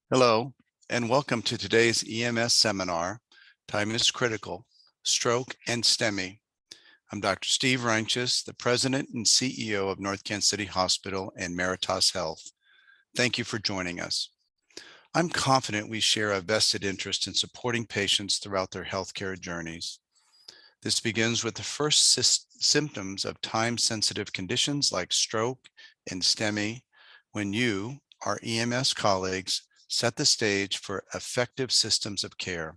Hello, and welcome to today's EMS seminar, Time is Critical, Stroke and STEMI. I'm Dr. Steve Reinches, the President and CEO of North Kansas City Hospital and Mertias Health. Thank you for joining us. I'm confident we share a vested interest in supporting patients throughout their healthcare journeys. This begins with the first symptoms of time-sensitive conditions like stroke and STEMI when you, our EMS colleagues, set the stage for effective systems of care.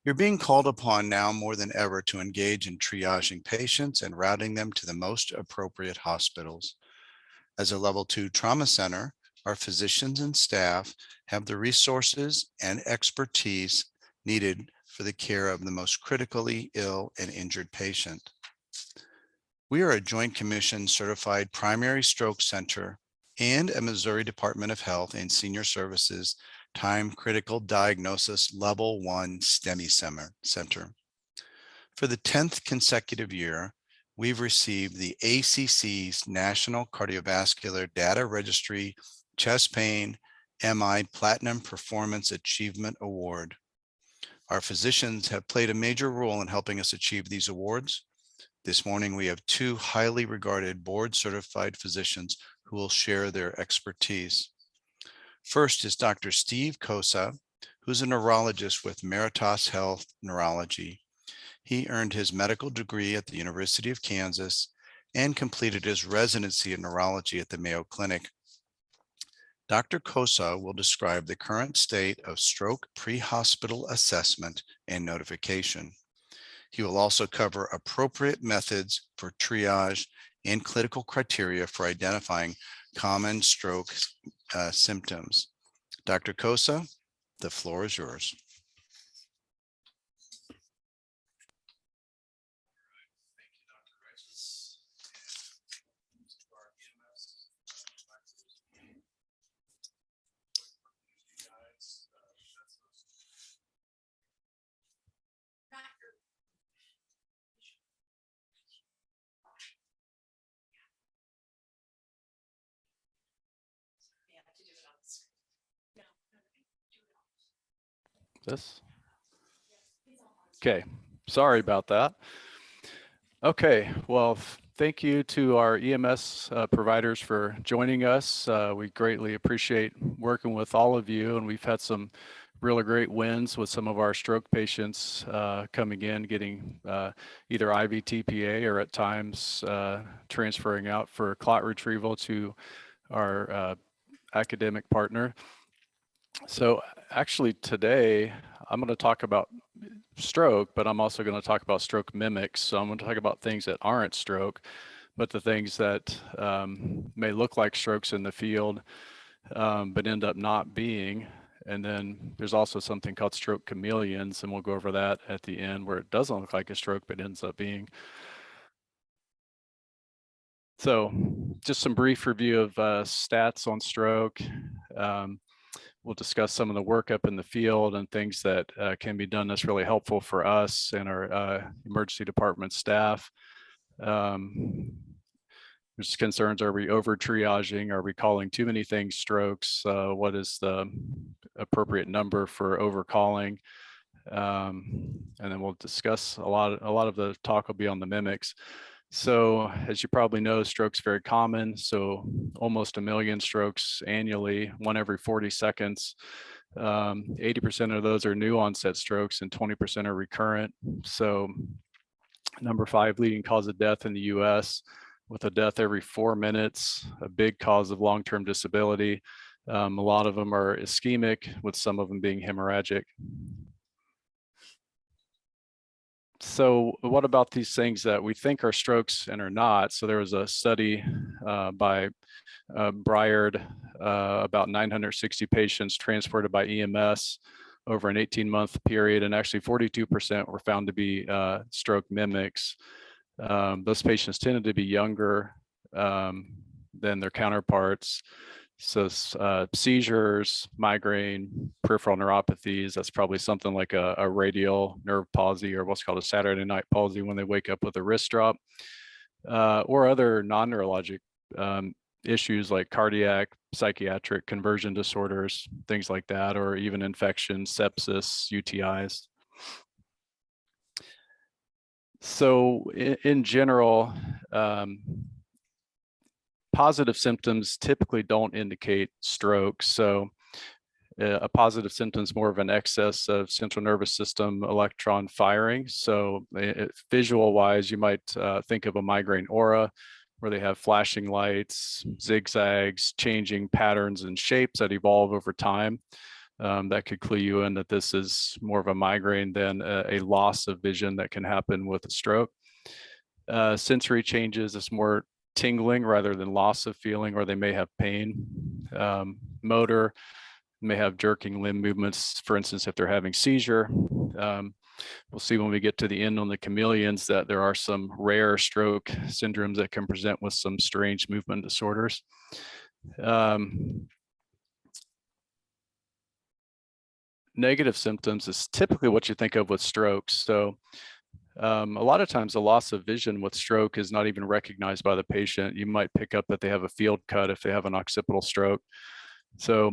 You're being called upon now more than ever to engage in triaging patients and routing them to the most appropriate hospitals. As a level 2 trauma center, our physicians and staff have the resources and expertise needed for the care of the most critically ill and injured patient. We are a Joint Commission certified primary stroke center and a Missouri Department of Health and Senior Services Time Critical Diagnosis Level 1 STEMI Center. For the 10th consecutive year, we've received the ACC's National Cardiovascular Data Registry Chest Pain MI Platinum Performance Achievement Award. Our physicians have played a major role in helping us achieve these awards. This morning, we have two highly regarded board-certified physicians who will share their expertise. First is Dr. Steve Kosa, who's a neurologist with Mertias Health Neurology. He earned his medical degree at the University of Kansas and completed his residency in neurology at the Mayo Clinic. Dr. Kosa will describe the current state of stroke pre-hospital assessment and notification. He will also cover appropriate methods for triage and clinical criteria for identifying common stroke symptoms. Dr. Kosa, the floor is yours. This? Okay, sorry about that. Okay, well, thank you to our EMS providers for joining us. We greatly appreciate working with all of you, and we've had some really great wins with some of our stroke patients coming in, getting either IV TPA or at times transferring out for clot retrieval to our academic partner. So actually today, I'm going to talk about stroke, but I'm also going to talk about stroke mimics. So I'm going to talk about things that aren't stroke, but the things that may look like strokes in the field, but end up not being. And then there's also something called stroke chameleons, and we'll go over that at the end, where it doesn't look like a stroke, but ends up being. So just some brief review of stats on stroke. We'll discuss some of the work up in the field and things that can be done that's really helpful for us and our emergency department staff. There's concerns, are we over triaging? Are we calling too many things strokes? What is the appropriate number for overcalling? And then we'll discuss a lot of the talk will be on the mimics. So as you probably know, stroke's very common. So almost 1 million strokes annually, one every 40 seconds. 80% of those are new onset strokes and 20% are recurrent. So number 5 leading cause of death in the US, with a death every 4 minutes, a big cause of long-term disability. A lot of them are ischemic, with some of them being hemorrhagic. So what about these things that we think are strokes and are not? So there was a study by Briard about 960 patients transported by EMS over an 18-month period, and actually 42% were found to be stroke mimics. Those patients tended to be younger than their counterparts. So seizures, migraine, peripheral neuropathies, that's probably something like a radial nerve palsy, or what's called a Saturday night palsy when they wake up with a wrist drop, or other non-neurologic issues like cardiac, psychiatric conversion disorders, things like that, or even infections, sepsis, UTIs. So in general, positive symptoms typically don't indicate stroke. So a positive symptom is more of an excess of central nervous system electron firing. So visual wise, you might think of a migraine aura where they have flashing lights, zigzags, changing patterns and shapes that evolve over time. That could clue you in that this is more of a migraine than a loss of vision that can happen with a stroke. Sensory changes is more tingling rather than loss of feeling, or they may have pain. Motor may have jerking limb movements, for instance, if they're having seizure. We'll see when we get to the end on the chameleons that there are some rare stroke syndromes that can present with some strange movement disorders. Negative symptoms is typically what you think of with strokes. So a lot of times the loss of vision with stroke is not even recognized by the patient. You might pick up that they have a field cut if they have an occipital stroke. So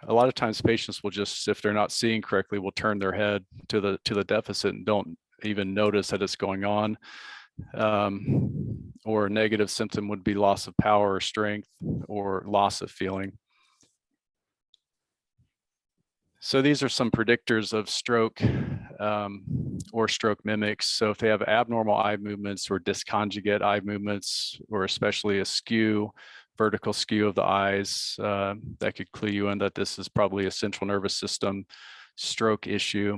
a lot of times patients will just, if they're not seeing correctly, will turn their head to the deficit and don't even notice that it's going on. Or a negative symptom would be loss of power or strength or loss of feeling. So these are some predictors of stroke or stroke mimics. So if they have abnormal eye movements or disconjugate eye movements, or especially a skew, vertical skew of the eyes, that could clue you in that this is probably a central nervous system stroke issue.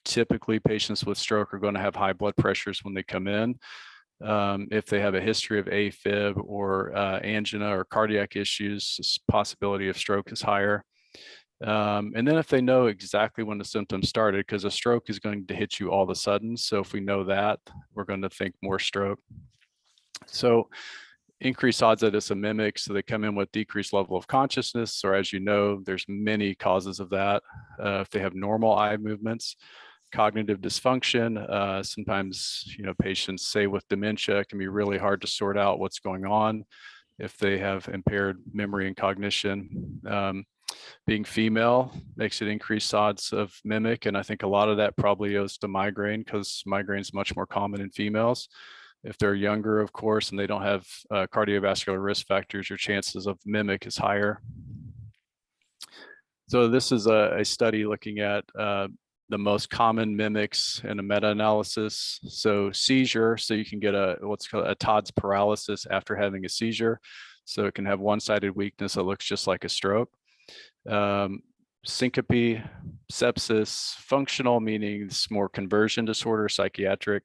Typically, patients with stroke are going to have high blood pressures when they come in. If they have a history of AFib or angina or cardiac issues, the possibility of stroke is higher. And then if they know exactly when the symptoms started, because a stroke is going to hit you all of a sudden. So if we know that, we're going to think more stroke. So increased odds that it's a mimic. So they come in with decreased level of consciousness, or as you know, there's many causes of that. If they have normal eye movements, cognitive dysfunction, sometimes, patients say with dementia, it can be really hard to sort out what's going on if they have impaired memory and cognition. Being female makes it increased odds of mimic. And I think a lot of that probably owes to migraine, because migraine is much more common in females. If they're younger, of course, and they don't have cardiovascular risk factors, your chances of mimic is higher. So this is a study looking at the most common mimics in a meta-analysis. So seizure, so you can get what's called a Todd's paralysis after having a seizure. So it can have one-sided weakness that looks just like a stroke. Syncope, sepsis, functional, meaning it's more conversion disorder, psychiatric,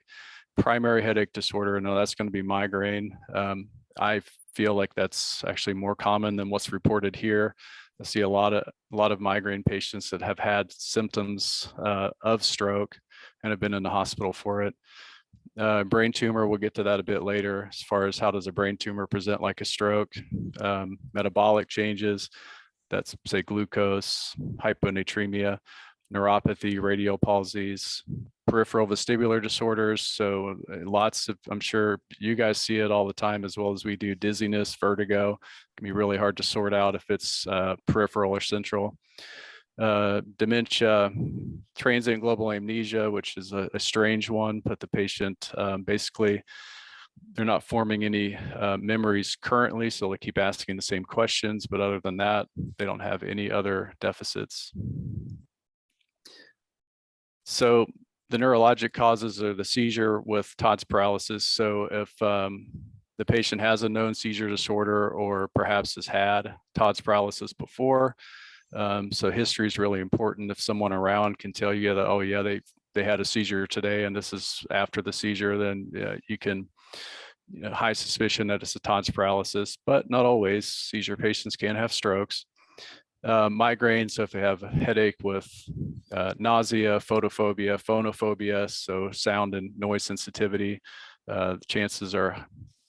primary headache disorder. No, that's going to be migraine. I feel like that's actually more common than what's reported here. I see a lot of migraine patients that have had symptoms of stroke and have been in the hospital for it. Brain tumor, we'll get to that a bit later, as far as how does a brain tumor present like a stroke. Metabolic changes, that's say glucose, hyponatremia, neuropathy, radial palsies, peripheral vestibular disorders. So lots of, I'm sure you guys see it all the time as well as we do, dizziness, vertigo. It can be really hard to sort out if it's peripheral or central. Dementia, transient global amnesia, which is a strange one, but the patient basically, they're not forming any memories currently, so they keep asking the same questions, but other than that, they don't have any other deficits. So the neurologic causes are the seizure with Todd's paralysis. So if the patient has a known seizure disorder or perhaps has had Todd's paralysis before, so history is really important. If someone around can tell you that, oh yeah, they had a seizure today and this is after the seizure, then you can, high suspicion that it's a Todd's paralysis, but not always. Seizure patients can have strokes. Migraine, so if they have a headache with nausea, photophobia, phonophobia, so sound and noise sensitivity, the chances are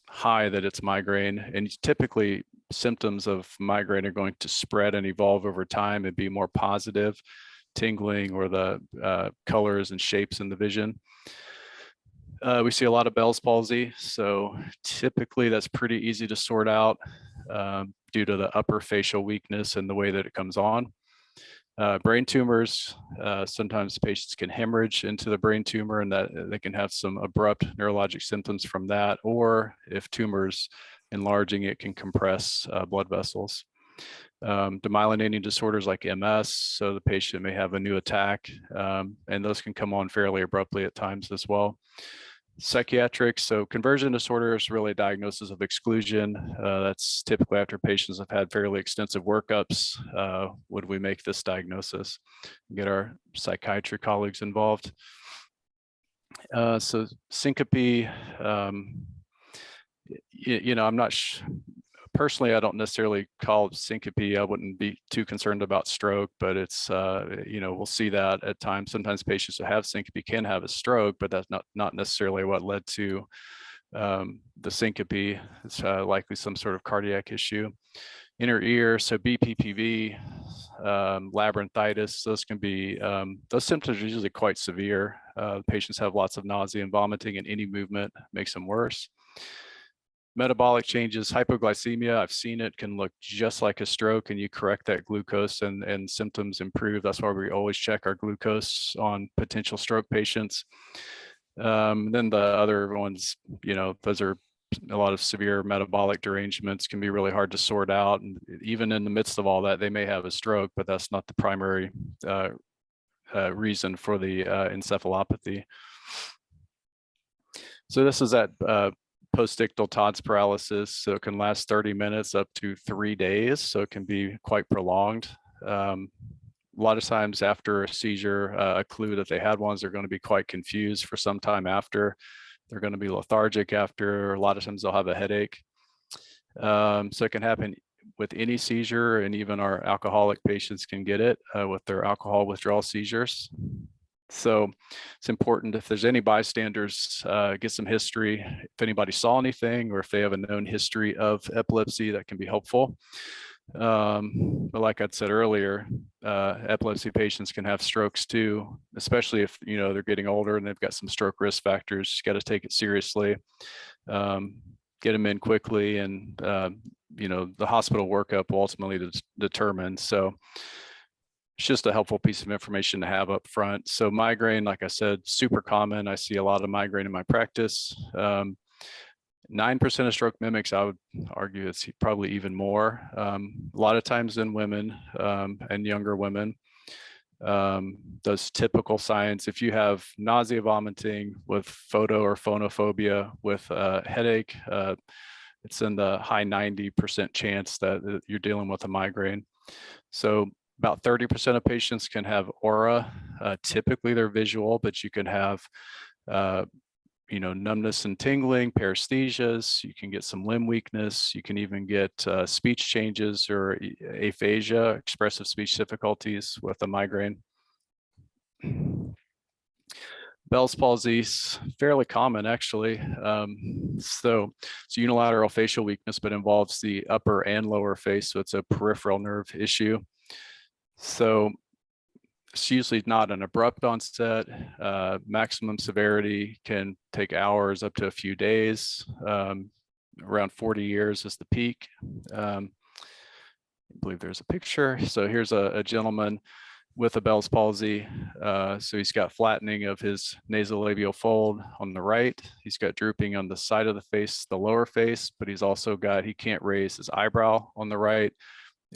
high that it's migraine. And typically symptoms of migraine are going to spread and evolve over time and be more positive, tingling, or the colors and shapes in the vision. We see a lot of Bell's palsy, so typically that's pretty easy to sort out due to the upper facial weakness and the way that it comes on. Brain tumors, sometimes patients can hemorrhage into the brain tumor, and that they can have some abrupt neurologic symptoms from that, or if tumors enlarging, it can compress blood vessels. Demyelinating disorders like MS, so the patient may have a new attack, and those can come on fairly abruptly at times as well. Psychiatric, so conversion disorder is really a diagnosis of exclusion. That's typically after patients have had fairly extensive workups. Would we make this diagnosis? Get our psychiatry colleagues involved. So syncope, I'm not personally, I don't necessarily call it syncope. I wouldn't be too concerned about stroke, but it's, we'll see that at times. Sometimes patients who have syncope can have a stroke, but that's not necessarily what led to the syncope. It's likely some sort of cardiac issue. Inner ear, so BPPV, labyrinthitis, those can be, those symptoms are usually quite severe. Patients have lots of nausea and vomiting, and any movement makes them worse. Metabolic changes, hypoglycemia, I've seen it, can look just like a stroke, and you correct that glucose and symptoms improve. That's why we always check our glucose on potential stroke patients. Then the other ones, those are a lot of severe metabolic derangements, can be really hard to sort out. And even in the midst of all that, they may have a stroke, but that's not the primary reason for the encephalopathy. So this is that postictal TODS paralysis. So it can last 30 minutes up to 3 days. So it can be quite prolonged. A lot of times after a seizure, a clue that they had ones, they're going to be quite confused for some time after. They're going to be lethargic after. A lot of times they'll have a headache. So it can happen with any seizure, and even our alcoholic patients can get it with their alcohol withdrawal seizures. So it's important, if there's any bystanders, get some history. If anybody saw anything, or if they have a known history of epilepsy, that can be helpful. But like I said earlier, epilepsy patients can have strokes too, especially if they're getting older and they've got some stroke risk factors. You got to take it seriously, get them in quickly, and the hospital workup will ultimately determine. So it's just a helpful piece of information to have up front. So migraine, like I said, super common. I see a lot of migraine in my practice. 9% of stroke mimics, I would argue it's probably even more. A lot of times in women and younger women. Those typical signs, if you have nausea, vomiting with photo or phonophobia with a headache, it's in the high 90% chance that you're dealing with a migraine. So about 30% of patients can have aura. Typically they're visual, but you can have numbness and tingling, paresthesias. You can get some limb weakness. You can even get speech changes or aphasia, expressive speech difficulties with a migraine. Bell's palsy is fairly common, actually. So it's unilateral facial weakness, but involves the upper and lower face. So it's a peripheral nerve issue. So it's usually not an abrupt onset. Maximum severity can take hours up to a few days. Around 40 years is the peak. I believe there's a picture. So here's a gentleman with a Bell's palsy. So he's got flattening of his nasolabial fold on the right. He's got drooping on the side of the face, the lower face, but he's also he can't raise his eyebrow on the right.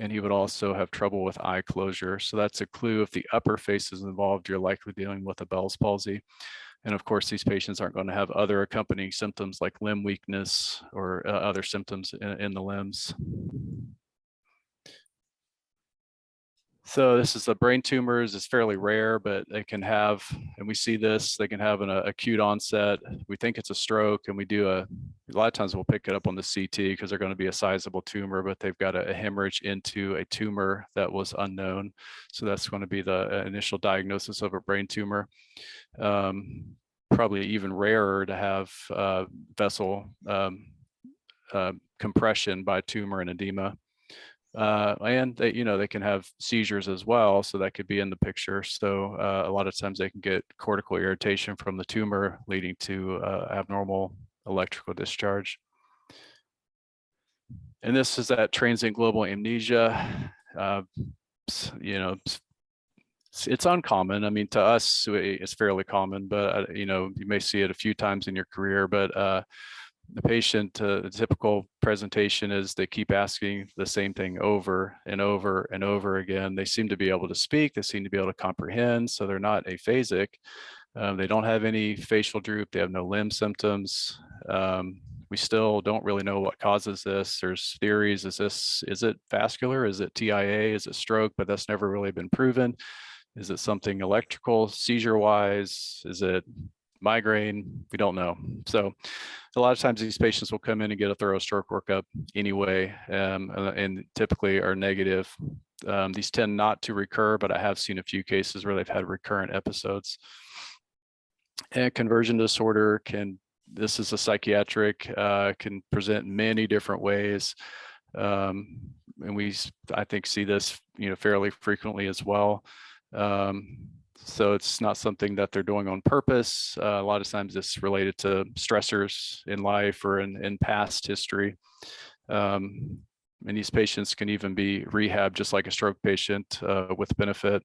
And he would also have trouble with eye closure. So that's a clue. If the upper face is involved, you're likely dealing with a Bell's palsy. And of course, these patients aren't going to have other accompanying symptoms like limb weakness or other symptoms in the limbs. So this is the brain tumors. It's fairly rare, but they can have, and we see this, they can have an acute onset. We think it's a stroke, and we do a lot of times we'll pick it up on the CT because they're going to be a sizable tumor, but they've got a hemorrhage into a tumor that was unknown. So that's going to be the initial diagnosis of a brain tumor. Probably even rarer to have vessel compression by tumor and edema. And they, they can have seizures as well, so that could be in the picture. So a lot of times they can get cortical irritation from the tumor, leading to abnormal electrical discharge. And this is that transient global amnesia. It's uncommon. I mean, to us, it's fairly common, but you may see it a few times in your career. But the patient, the typical presentation is they keep asking the same thing over and over and over again. They seem to be able to speak. They seem to be able to comprehend. So they're not aphasic. They don't have any facial droop. They have no limb symptoms. We still don't really know what causes this. There's theories. Is it vascular? Is it TIA? Is it stroke? But that's never really been proven. Is it something electrical, seizure-wise? Is it migraine? We don't know. So a lot of times these patients will come in and get a thorough stroke workup anyway, and typically are negative. These tend not to recur, but I have seen a few cases where they've had recurrent episodes. And conversion disorder this is a psychiatric, can present in many different ways. And I think, see this, fairly frequently as well. So it's not something that they're doing on purpose. A lot of times it's related to stressors in life or in past history. And these patients can even be rehabbed just like a stroke patient with benefit.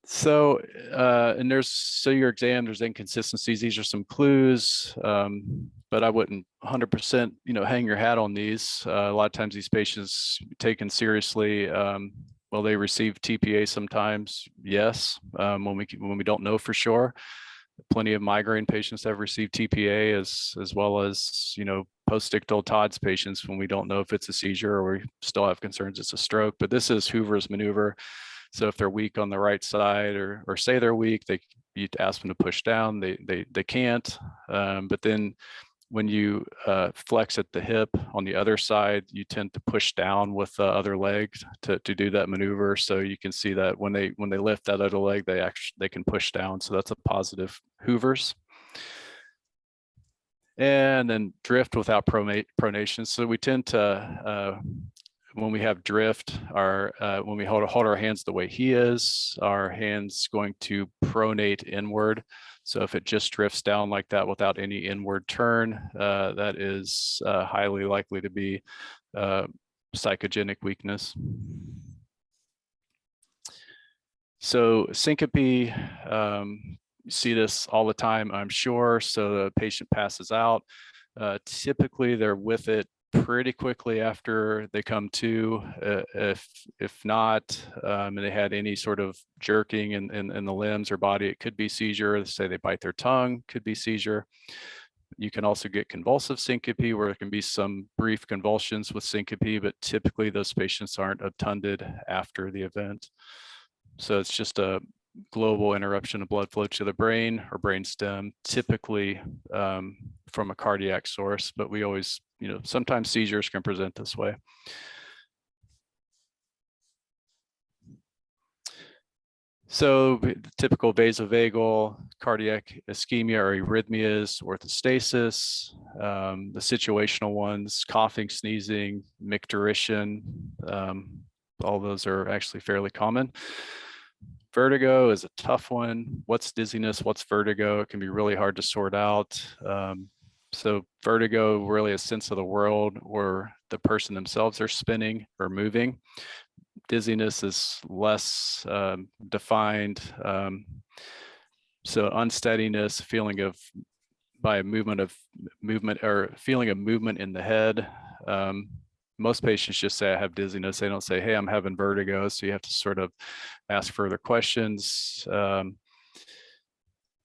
So, your exam, there's inconsistencies. These are some clues, but I wouldn't 100%, hang your hat on these. A lot of times these patients taken seriously. Will they receive TPA sometimes? Yes, when we don't know for sure. Plenty of migraine patients have received TPA as well as, post-ictal TODS patients when we don't know if it's a seizure or we still have concerns it's a stroke. But this is Hoover's maneuver. So if they're weak on the right side or say they're weak, you ask them to push down, they can't. But then when you flex at the hip on the other side, you tend to push down with the other leg to do that maneuver. So you can see that when they lift that other leg, they can push down. So that's a positive Hoover's. And then drift without pronation. So we tend to when we have drift, when we hold our hands the way he is, our hands going to pronate inward. So if it just drifts down like that without any inward turn, that is highly likely to be psychogenic weakness. So syncope, you see this all the time, I'm sure. So the patient passes out. Typically, they're with it pretty quickly after they come to. If not, and they had any sort of jerking in the limbs or body, it could be seizure. Say they bite their tongue, could be seizure. You can also get convulsive syncope, where there can be some brief convulsions with syncope, but typically those patients aren't obtunded after the event. So it's just a global interruption of blood flow to the brain or brainstem, typically from a cardiac source, but we always, sometimes seizures can present this way. So typical vasovagal cardiac ischemia or arrhythmias, orthostasis, the situational ones, coughing, sneezing, micturition, all those are actually fairly common. Vertigo is a tough one. What's dizziness? What's vertigo? It can be really hard to sort out. So vertigo, really a sense of the world where the person themselves are spinning or moving. Dizziness is less defined. So unsteadiness, feeling of movement or feeling of movement in the head. Most patients just say I have dizziness. They don't say, hey, I'm having vertigo. So you have to sort of ask further questions.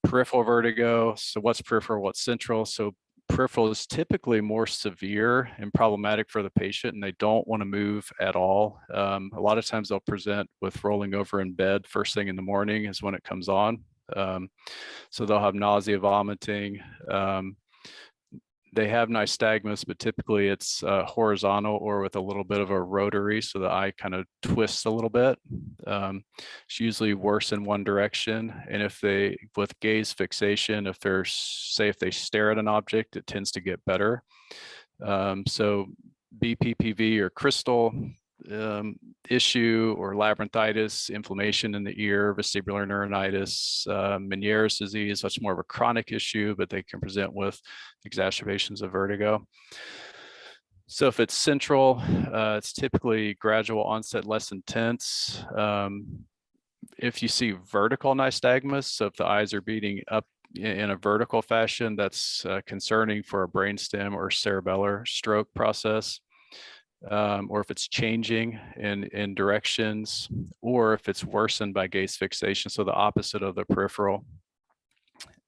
Peripheral vertigo. So what's peripheral, what's central? So peripheral is typically more severe and problematic for the patient, and they don't want to move at all. A lot of times they'll present with rolling over in bed first thing in the morning is when it comes on. So they'll have nausea, vomiting. They have nystagmus, but typically it's horizontal or with a little bit of a rotary, so the eye kind of twists a little bit. It's usually worse in one direction, and with gaze fixation, if they stare at an object, it tends to get better. So BPPV or crystal issue, or labyrinthitis, inflammation in the ear, vestibular neuritis, Meniere's disease, much more of a chronic issue, but they can present with exacerbations of vertigo. So if it's central, it's typically gradual onset, less intense. If you see vertical nystagmus, so if the eyes are beating up in a vertical fashion, that's concerning for a brainstem or cerebellar stroke process. Or if it's changing in directions, or if it's worsened by gaze fixation, so the opposite of the peripheral.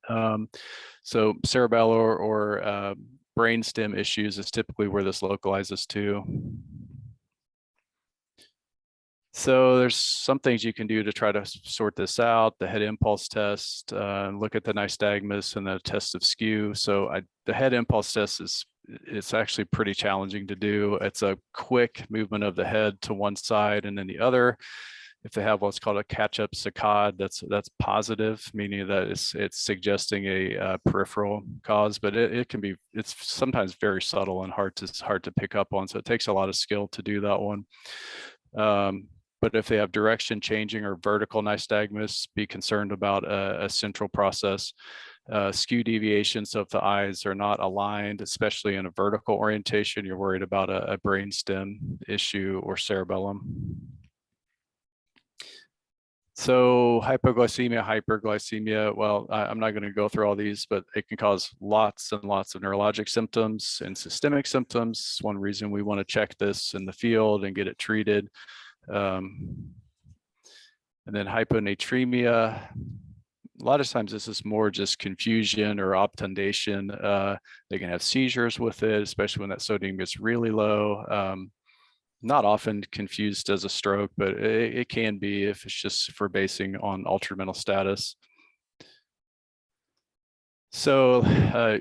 So cerebellar or brainstem issues is typically where this localizes to. So there's some things you can do to try to sort this out. The head impulse test, look at the nystagmus and the test of skew. So the head impulse test it's actually pretty challenging to do. It's a quick movement of the head to one side and then the other. If they have what's called a catch-up saccade, that's positive, meaning that it's suggesting a peripheral cause, but it's sometimes very subtle and hard to pick up on. So it takes a lot of skill to do that one. But if they have direction changing or vertical nystagmus, be concerned about a central process. Skew deviation, so if the eyes are not aligned, especially in a vertical orientation, you're worried about a brainstem issue or cerebellum. So hypoglycemia, hyperglycemia, well, I'm not going to go through all these, but it can cause lots and lots of neurologic symptoms and systemic symptoms. One reason we want to check this in the field and get it treated. And then hyponatremia, a lot of times this is more just confusion or obtundation. They can have seizures with it, especially when that sodium gets really low. Not often confused as a stroke, but it can be if it's just for basing on altered mental status. So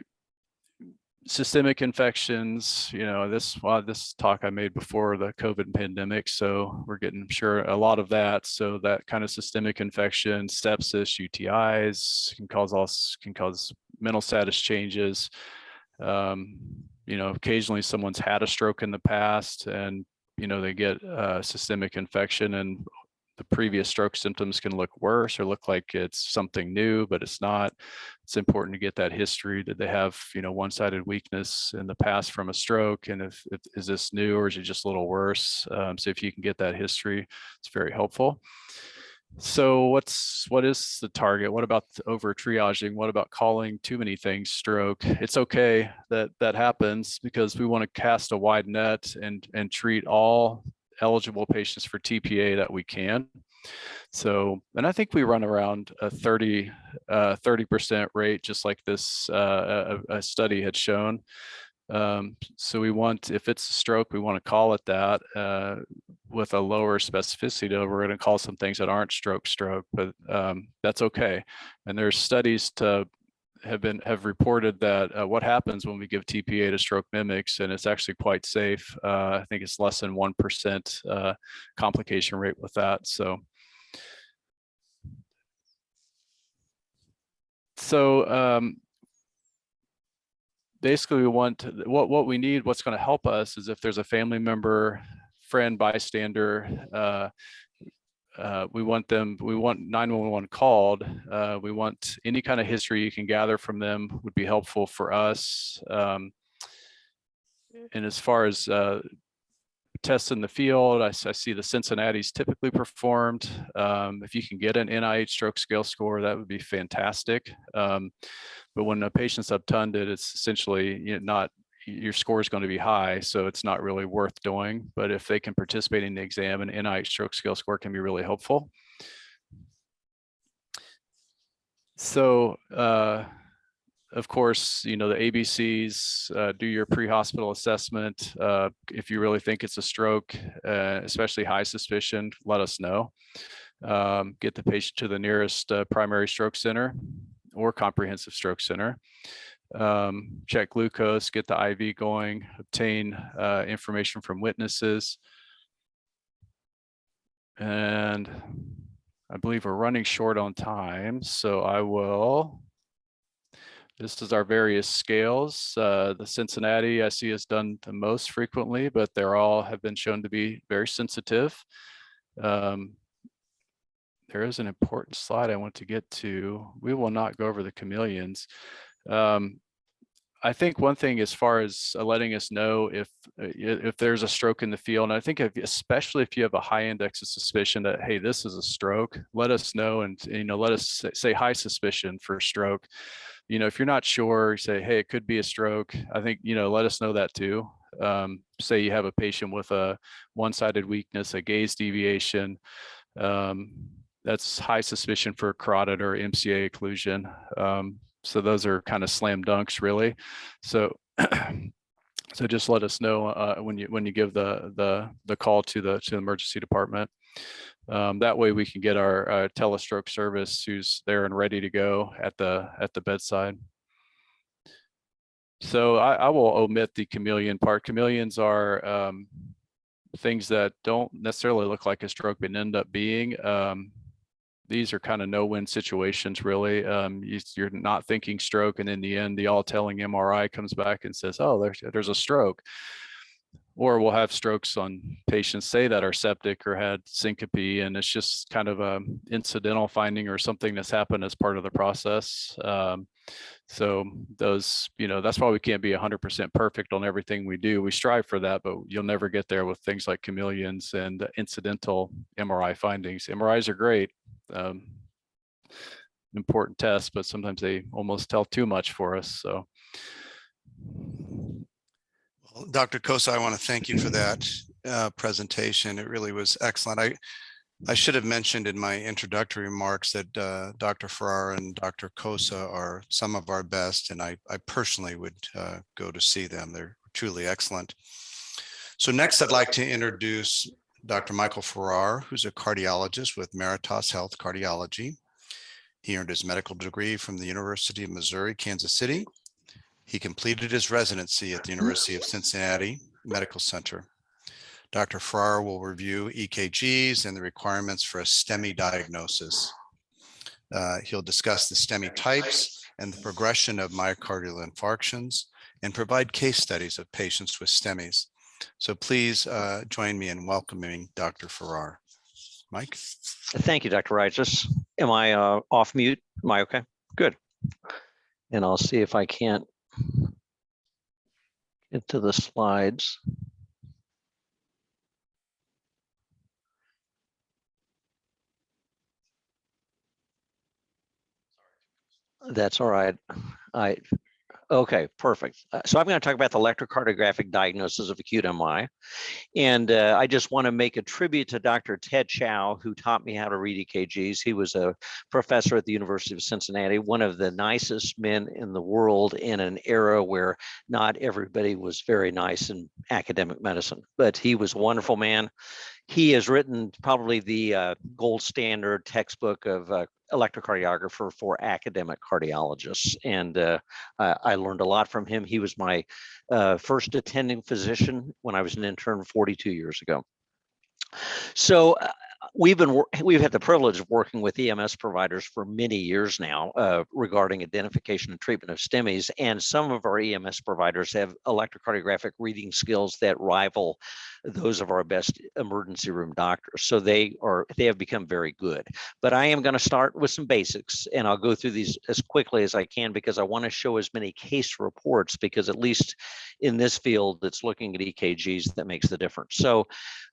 systemic infections, this talk I made before the COVID pandemic, so we're getting sure a lot of that. So that kind of systemic infection, sepsis, UTIs can cause mental status changes. Occasionally someone's had a stroke in the past and they get systemic infection, and the previous stroke symptoms can look worse or look like it's something new, but it's not. It's important to get that history. Did they have, one-sided weakness in the past from a stroke? And if is this new or is it just a little worse? So if you can get that history, it's very helpful. So what is the target? What about over triaging? What about calling too many things stroke? It's okay that happens, because we want to cast a wide net and treat all eligible patients for TPA that we can. So, and I think we run around a 30% rate, just like this a study had shown. So we want, if it's a stroke, we want to call it that with a lower specificity. We're going to call some things that aren't stroke, but that's okay. And there's studies have reported that what happens when we give TPA to stroke mimics, and it's actually quite safe. I think it's less than 1% complication rate with that. So basically we want what we need, what's going to help us is if there's a family member, friend, bystander, we want 911 called. We want any kind of history you can gather from them would be helpful for us. And as far as tests in the field, I see the Cincinnati's typically performed. If you can get an NIH stroke scale score, that would be fantastic. But when a patient's obtunded, it's essentially your score is going to be high, so it's not really worth doing. But if they can participate in the exam, an NIH stroke scale score can be really helpful. So, of course, the ABCs, do your pre-hospital assessment. If you really think it's a stroke, especially high suspicion, let us know. Get the patient to the nearest primary stroke center or comprehensive stroke center. Check glucose, get the IV going, obtain information from witnesses. And I believe we're running short on time, so This is our various scales. The Cincinnati I see is done the most frequently, but they're all have been shown to be very sensitive. There is an important slide I want to get to. We will not go over the chameleons. I think one thing as far as letting us know if there's a stroke in the field, and I think especially if you have a high index of suspicion that, hey, this is a stroke, let us know, and let us say high suspicion for stroke. If you're not sure, say, hey, it could be a stroke. I think, let us know that too. Say you have a patient with a one-sided weakness, a gaze deviation, that's high suspicion for carotid or MCA occlusion. So those are kind of slam dunks, really. So, so just let us know when you give the call to the emergency department. That way we can get our telestroke service who's there and ready to go at the bedside. So I will omit the chameleon part. Chameleons are things that don't necessarily look like a stroke but end up being. These are kind of no-win situations, really. You're not thinking stroke, and in the end, the all-telling MRI comes back and says, oh, there's a stroke. Or we'll have strokes on patients, say, that are septic or had syncope, and it's just kind of a incidental finding or something that's happened as part of the process. So those, that's why we can't be 100% perfect on everything we do. We strive for that, but you'll never get there with things like chameleons and incidental MRI findings. MRIs are great. Important tests, but sometimes they almost tell too much for us. So, well, Dr. Kosa, I want to thank you for that presentation. It really was excellent. I should have mentioned in my introductory remarks that Dr. Farrar and Dr. Kosa are some of our best, and I personally would go to see them. They're truly excellent. So next, I'd like to introduce Dr. Michael Farrar, who's a cardiologist with Mertias Health Cardiology. He earned his medical degree from the University of Missouri, Kansas City. He completed his residency at the University of Cincinnati Medical Center. Dr. Farrar will review EKGs and the requirements for a STEMI diagnosis. He'll discuss the STEMI types and the progression of myocardial infarctions and provide case studies of patients with STEMIs. So please join me in welcoming Dr. Farrar. Mike? Thank you, Dr. Righteous. Am I off mute? Am I okay? Good. And I'll see if I can't get to the slides. That's all right. Okay, perfect. So I'm going to talk about the electrocardiographic diagnosis of acute MI. And I just want to make a tribute to Dr. Ted Chow, who taught me how to read EKGs. He was a professor at the University of Cincinnati, one of the nicest men in the world in an era where not everybody was very nice in academic medicine, but he was a wonderful man. He has written probably the gold standard textbook of electrocardiographer for academic cardiologists. And I learned a lot from him. He was my first attending physician when I was an intern 42 years ago. So we've had the privilege of working with EMS providers for many years now regarding identification and treatment of STEMIs, and some of our EMS providers have electrocardiographic reading skills that rival those of our best emergency room doctors. So they have become very good. But I am going to start with some basics, and I'll go through these as quickly as I can because I want to show as many case reports, because at least in this field that's looking at EKGs, that makes the difference. So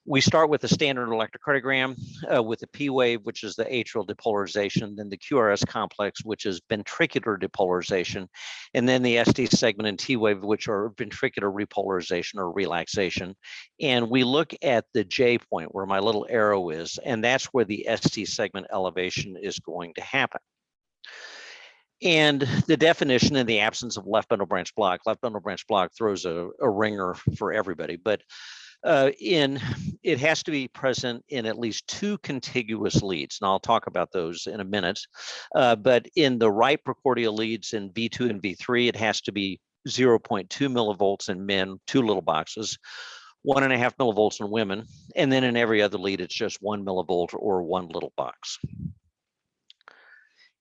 we start with the standard electrocardiogram with the P wave, which is the atrial depolarization, then the QRS complex, which is ventricular depolarization, and then the ST segment and T wave, which are ventricular repolarization or relaxation. And we look at the J point where my little arrow is, and that's where the ST segment elevation is going to happen. And the definition in the absence of left bundle branch block throws a ringer for everybody, but it has to be present in at least two contiguous leads, and I'll talk about those in a minute. But in the right precordial leads in V2 and V3, it has to be 0.2 millivolts in men, two little boxes, 1.5 millivolts in women, and then in every other lead, it's just 1 millivolt or one little box.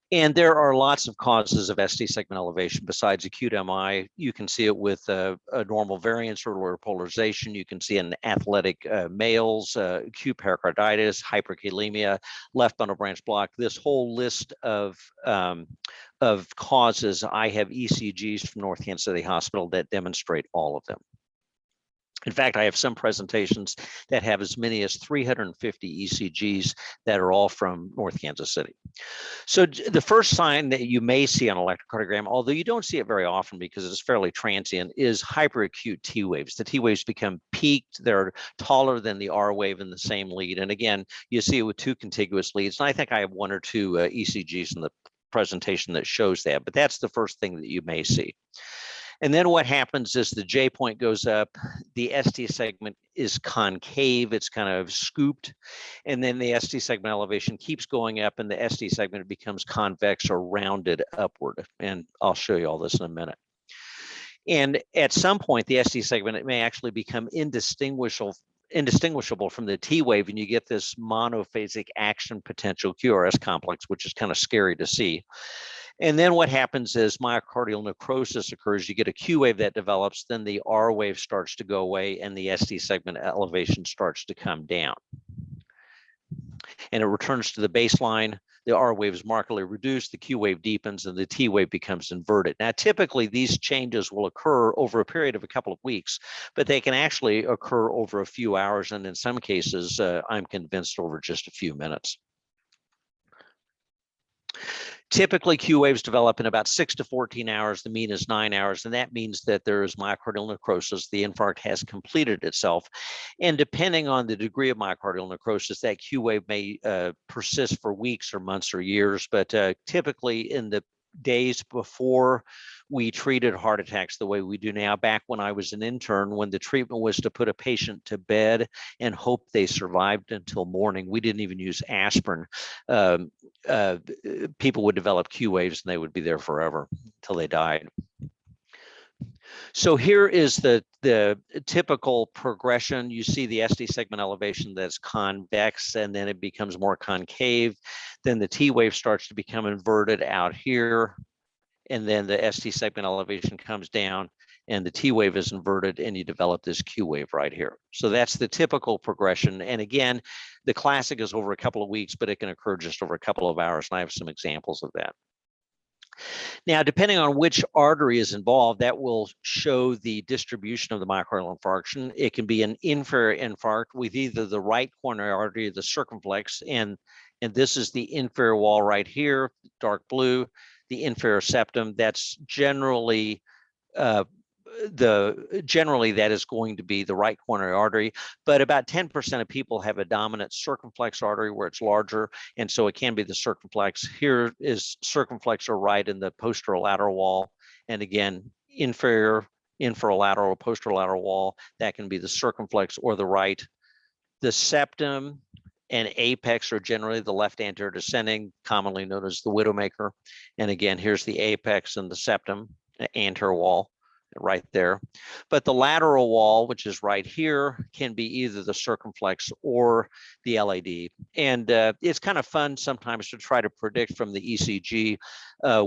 And there are lots of causes of ST segment elevation besides acute MI. You can see it with a normal variance or polarization. You can see in athletic males, acute pericarditis, hyperkalemia, left bundle branch block. This whole list of causes, I have ECGs from North Kansas City Hospital that demonstrate all of them. In fact, I have some presentations that have as many as 350 ECGs that are all from North Kansas City. So the first sign that you may see on electrocardiogram, although you don't see it very often because it's fairly transient, is hyperacute T waves. The T waves become peaked. They're taller than the R wave in the same lead. And again, you see it with two contiguous leads. And I think I have one or two ECGs in the presentation that shows that, but that's the first thing that you may see. And then what happens is the J point goes up, the ST segment is concave, it's kind of scooped, and then the ST segment elevation keeps going up and the ST segment becomes convex or rounded upward. And I'll show you all this in a minute. And at some point, the ST segment, it may actually become indistinguishable from the T wave, and you get this monophasic action potential QRS complex, which is kind of scary to see. And then what happens is myocardial necrosis occurs. You get a Q wave that develops, then the R wave starts to go away and the ST segment elevation starts to come down. And it returns to the baseline. The R wave is markedly reduced, the Q wave deepens, and the T wave becomes inverted. Now, typically, these changes will occur over a period of a couple of weeks, but they can actually occur over a few hours, and in some cases, I'm convinced over just a few minutes. Typically, Q waves develop in about 6 to 14 hours. The mean is 9 hours, and that means that there is myocardial necrosis. The infarct has completed itself. And depending on the degree of myocardial necrosis, that Q wave may persist for weeks or months or years. But typically in the days before we treated heart attacks the way we do now, back when I was an intern, when the treatment was to put a patient to bed and hope they survived until morning, we didn't even use aspirin. People would develop Q waves and they would be there forever until they died. So here is the typical progression. You see the ST segment elevation that's convex, and then it becomes more concave. Then the T wave starts to become inverted out here, and then the ST segment elevation comes down, and the T wave is inverted, and you develop this Q wave right here. So that's the typical progression. And again, the classic is over a couple of weeks, but it can occur just over a couple of hours, and I have some examples of that. Now, depending on which artery is involved, that will show the distribution of the myocardial infarction. It can be an inferior infarct with either the right coronary artery or the circumflex, and this is the inferior wall right here, dark blue, the inferior septum. That's generally generally that is going to be the right coronary artery, but about 10% of people have a dominant circumflex artery where it's larger, and so it can be the circumflex. Here is circumflex or right in the posterolateral wall, and again, inferior, inferolateral, posterolateral wall, that can be the circumflex or the right. The septum and apex are generally the left anterior descending, commonly known as the widowmaker, and again, here's the apex and the septum, anterior wall right there. But the lateral wall, which is right here, can be either the circumflex or the LAD. And it's kind of fun sometimes to try to predict from the ECG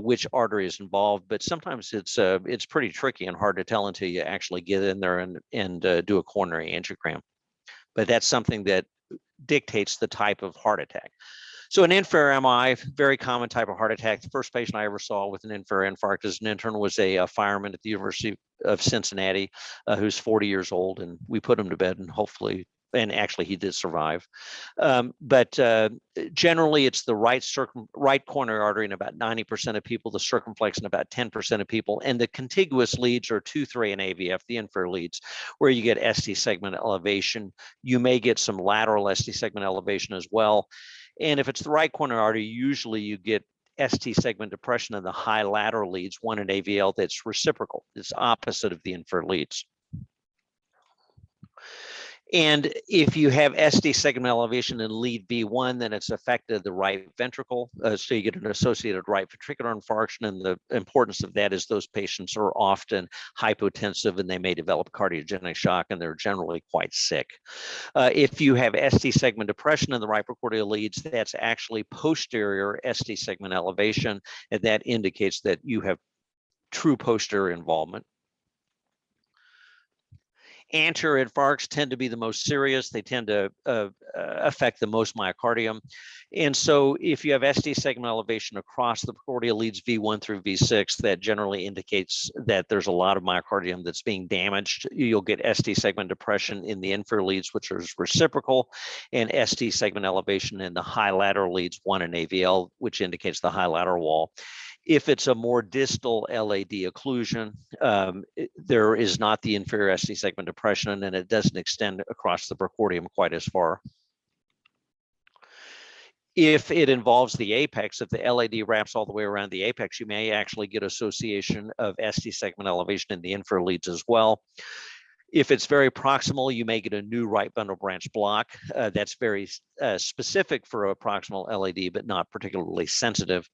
which artery is involved, but sometimes it's pretty tricky and hard to tell until you actually get in there and do a coronary angiogram. But that's something that dictates the type of heart attack. So an inferior MI, very common type of heart attack. The first patient I ever saw with an inferior infarct as an intern was a fireman at the University of Cincinnati who's 40 years old, and we put him to bed, and hopefully, and actually he did survive. But generally it's the right coronary artery in about 90% of people, the circumflex in about 10% of people, and the contiguous leads are 2, 3, and AVF, the inferior leads, where you get ST segment elevation. You may get some lateral ST segment elevation as well. And if it's the right coronary artery, usually you get ST segment depression in the high lateral leads, one in AVL that's reciprocal. It's opposite of the inferior leads. And if you have ST segment elevation in lead V1, then it's affected the right ventricle. So you get an associated right ventricular infarction. And the importance of that is those patients are often hypotensive and they may develop cardiogenic shock, and they're generally quite sick. If you have ST segment depression in the right precordial leads, that's actually posterior ST segment elevation. And that indicates that you have true posterior involvement. Anterior infarcts tend to be the most serious. They tend to affect the most myocardium. And so if you have ST segment elevation across the precordial leads V1 through V6, that generally indicates that there's a lot of myocardium that's being damaged. You'll get ST segment depression in the inferior leads, which is reciprocal, and ST segment elevation in the high lateral leads 1 and AVL, which indicates the high lateral wall. If it's a more distal LAD occlusion, there is not the inferior ST segment depression, and it doesn't extend across the precordium quite as far. If it involves the apex, if the LAD wraps all the way around the apex, you may actually get association of ST segment elevation in the inferior leads as well. If it's very proximal, you may get a new right bundle branch block. That's very specific for a proximal LAD, but not particularly sensitive.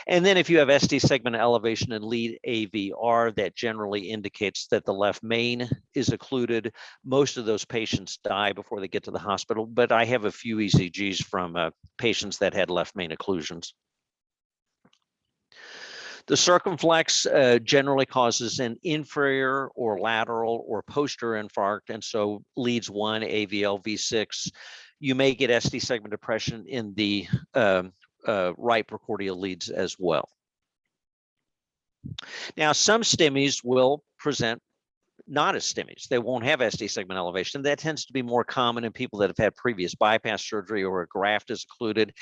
And then if you have ST segment elevation in lead AVR, that generally indicates that the left main is occluded. Most of those patients die before they get to the hospital, but I have a few ECGs from patients that had left main occlusions. The circumflex generally causes an inferior or lateral or posterior infarct, and so leads 1, AVL, V6. You may get ST segment depression in the right precordial leads as well. Now, some STEMIs will present not as STEMIs. They won't have ST segment elevation. That tends to be more common in people that have had previous bypass surgery or a graft is occluded.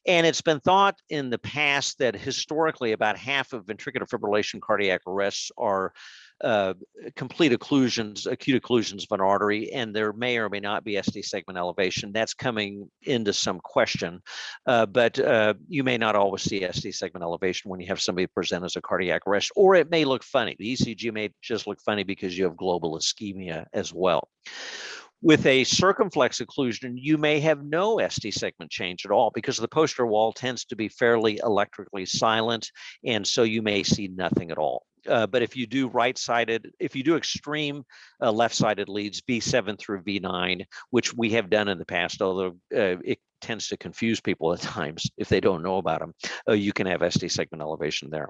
And it's been thought in the past that historically about half of ventricular fibrillation cardiac arrests are complete occlusions, acute occlusions of an artery, and there may or may not be ST segment elevation. That's coming into some question, but you may not always see ST segment elevation when you have somebody present as a cardiac arrest, or it may look funny. The ECG may just look funny because you have global ischemia as well. With a circumflex occlusion, you may have no ST segment change at all because the posterior wall tends to be fairly electrically silent, and so you may see nothing at all. But if you do right-sided, if you do extreme left-sided leads, V7 through V9, which we have done in the past, although it tends to confuse people at times if they don't know about them, you can have ST segment elevation there.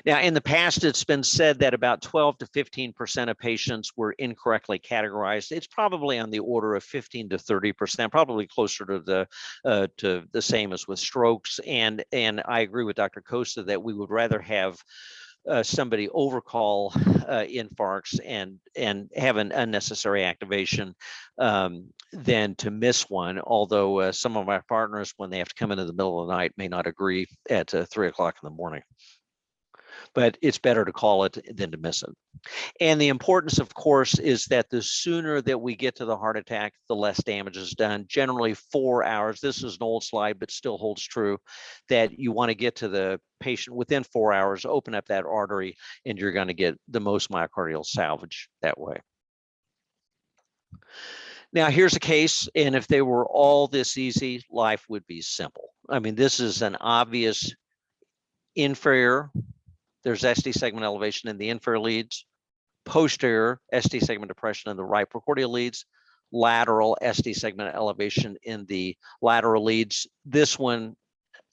Now, in the past, it's been said that about 12 to 15% of patients were incorrectly categorized. It's probably on the order of 15 to 30%, probably closer to the same as with strokes. And I agree with Dr. Costa that we would rather have somebody overcall infarcts and have an unnecessary activation than to miss one. Although some of my partners, when they have to come in the middle of the night, may not agree at 3 o'clock in the morning. But it's better to call it than to miss it. And the importance, of course, is that the sooner that we get to the heart attack, the less damage is done. Generally 4 hours. This is an old slide, but still holds true, that you want to get to the patient within 4 hours, open up that artery, and you're going to get the most myocardial salvage that way. Now, here's a case, and if they were all this easy, life would be simple. I mean, this is an obvious inferior. There's ST segment elevation in the inferior leads, posterior ST segment depression in the right precordial leads, lateral ST segment elevation in the lateral leads. This one,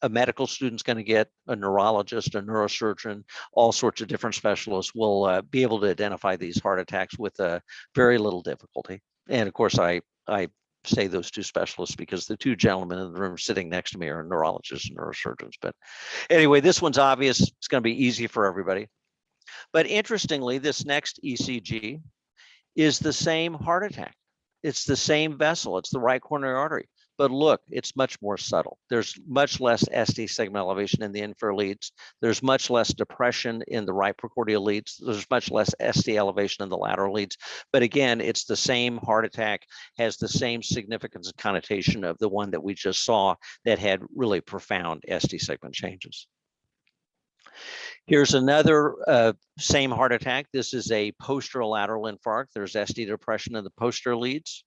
a medical student's going to get, a neurologist, a neurosurgeon, all sorts of different specialists will be able to identify these heart attacks with very little difficulty. And of course, I say those two specialists because the two gentlemen in the room sitting next to me are neurologists and neurosurgeons. But anyway, this one's obvious. It's going to be easy for everybody. But interestingly, this next ECG is the same heart attack. It's the same vessel. It's the right coronary artery. But look, it's much more subtle. There's much less ST segment elevation in the inferior leads. There's much less depression in the right precordial leads. There's much less ST elevation in the lateral leads. But again, it's the same heart attack, has the same significance and connotation of the one that we just saw that had really profound ST segment changes. Here's another same heart attack. This is a posterolateral infarct. There's ST depression in the posterior leads.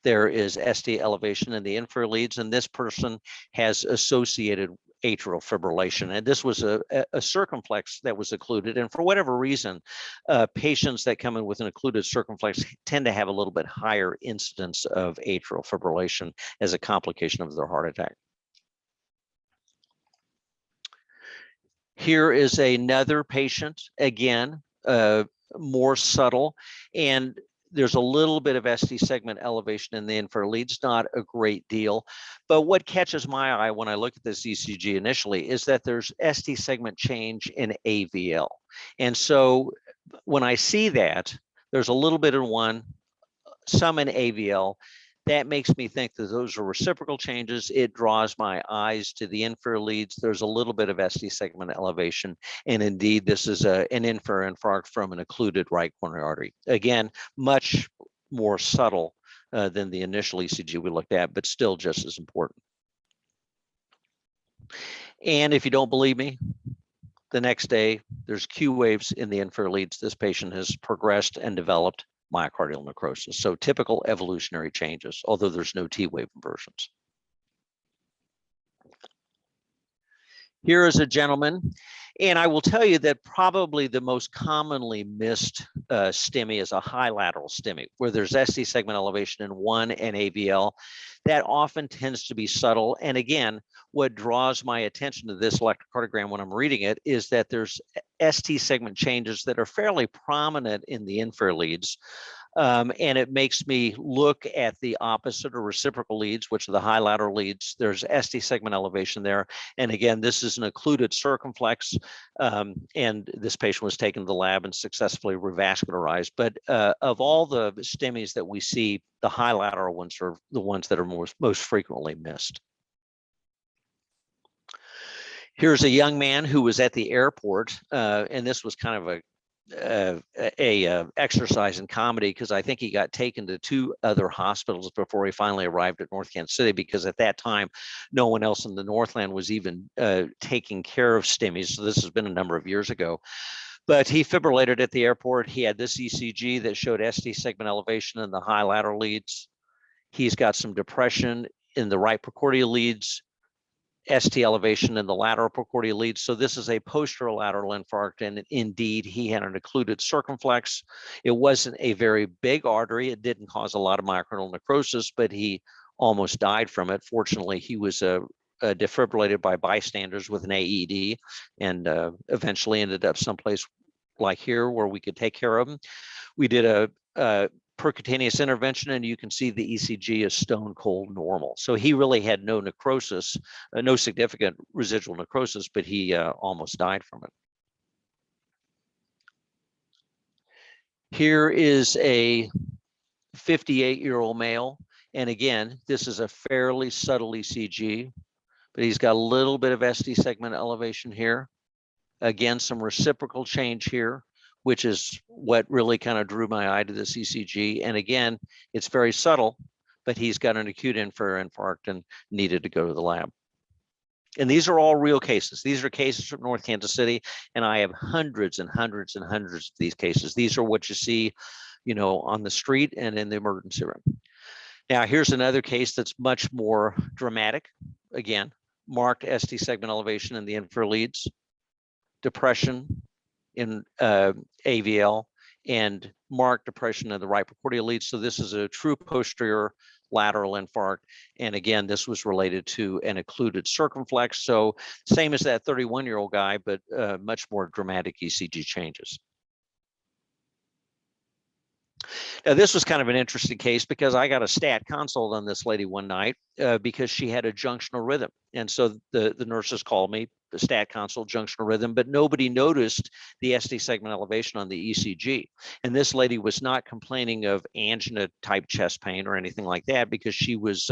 There is ST elevation in the inferior leads, and this person has associated atrial fibrillation. And this was a circumflex that was occluded. And for whatever reason, patients that come in with an occluded circumflex tend to have a little bit higher incidence of atrial fibrillation as a complication of their heart attack. Here is another patient, again, more subtle, and there's a little bit of ST segment elevation in the inferior leads, not a great deal. But what catches my eye when I look at this ECG initially is that there's ST segment change in AVL. And so when I see that, there's a little bit in one, some in AVL. That makes me think that those are reciprocal changes. It draws my eyes to the inferior leads. There's a little bit of ST segment elevation. And indeed, this is an inferior infarct from an occluded right coronary artery. Again, much more subtle than the initial ECG we looked at, but still just as important. And if you don't believe me, the next day, there's Q waves in the inferior leads. This patient has progressed and developed myocardial necrosis. So typical evolutionary changes, although there's no T wave inversions. Here is a gentleman, and I will tell you that probably the most commonly missed STEMI is a high lateral STEMI, where there's ST segment elevation in one and AVL. That often tends to be subtle. And again, what draws my attention to this electrocardiogram when I'm reading it is that there's ST segment changes that are fairly prominent in the inferior leads. And it makes me look at the opposite or reciprocal leads, which are the high lateral leads. There's ST segment elevation there. And again, this is an occluded circumflex. And this patient was taken to the lab and successfully revascularized. But of all the STEMIs that we see, the high lateral ones are the ones that are most frequently missed. Here's a young man who was at the airport, and this was kind of a exercise in comedy, because I think he got taken to 2 other hospitals before he finally arrived at North Kansas City, because at that time, no one else in the Northland was even taking care of STEMIs. So this has been a number of years ago. But he fibrillated at the airport. He had this ECG that showed ST segment elevation in the high lateral leads. He's got some depression in the right precordial leads, ST elevation in the lateral precordial leads. So this is a posterolateral infarct, and indeed he had an occluded circumflex. It wasn't a very big artery. It didn't cause a lot of myocardial necrosis, but he almost died from it. Fortunately, he was defibrillated by bystanders with an AED, and eventually ended up someplace like here where we could take care of him. We did a percutaneous intervention, and you can see the ECG is stone cold normal. So he really had no necrosis, no significant residual necrosis, but he almost died from it. Here is a 58-year-old male. And again, this is a fairly subtle ECG, but he's got a little bit of ST segment elevation here. Again, some reciprocal change here, which is what really kind of drew my eye to this ECG. And again, it's very subtle, but he's got an acute inferior infarct and needed to go to the lab. And these are all real cases. These are cases from North Kansas City, and I have hundreds and hundreds and hundreds of these cases. These are what you see, on the street and in the emergency room. Now, here's another case that's much more dramatic. Again, marked ST segment elevation in the inferior leads, depression in AVL, and marked depression in the right precordial leads. So this is a true posterior lateral infarct. And again, this was related to an occluded circumflex. So same as that 31-year-old guy, but much more dramatic ECG changes. Now, this was kind of an interesting case because I got a stat consult on this lady one night because she had a junctional rhythm. And so the nurses called me, the stat consult, junctional rhythm, but nobody noticed the ST segment elevation on the ECG. And this lady was not complaining of angina type chest pain or anything like that, because she was